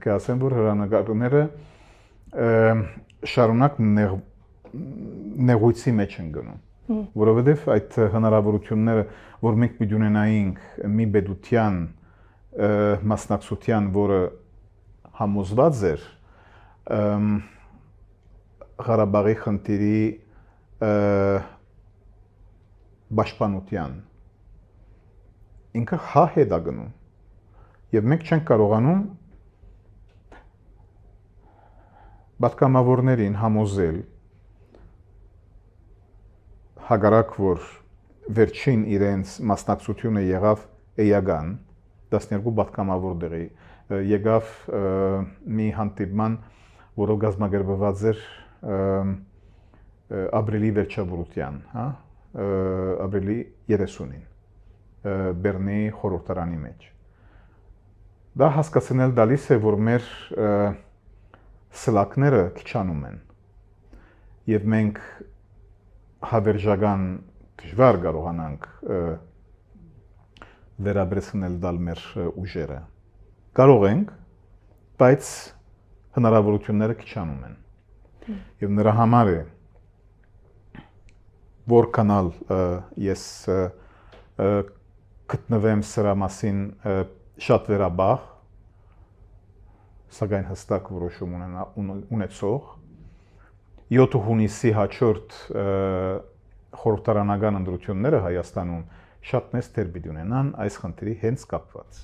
պետք է ասեմ, որ հեռանկարները շարունակ նեղույցի մեջ են գնում, որովհետև այդ հնարավորությունները, որ մենք պիտի ունենայինք մի պետության մասնակցության, որը համոզված էր Ղարաբաղի խնդիրի պաշտպանության, ինքը հետ է գնում, եւ մենք չենք կարողանում պատգամավորներին համոզել, հակառակ որ վերջին իրենց մասնակցությունը եղավ էական 12 պատգամավոր դեղի, եկավ մի հանդիպման, որով կազմակերպված էր ապրիլի վերջավորության, ապրիլի 30-ին Բեռնի խորհրդարանի մեջ։ Դա հասկացնել տալիս է, որ մեր սլակները քչանում են, եւ մենք հավերժական դժվար կարողանանք վերաբերեցնել տալ մեր ուժերը։ Կարող ենք, բայց հնարավորությունները քչանում են։ Եվ նրա համար է, որքանալ ես գտնվեմ սրա մասին շատ վերաբախ, սակայն հստակ որոշում ունեցող 7 հունիսի հաջորդ խորհրդարանական ընտրությունները Հայաստանում շատ մեծ դեր պիտի ունենան այս խնդրի հենց կապված։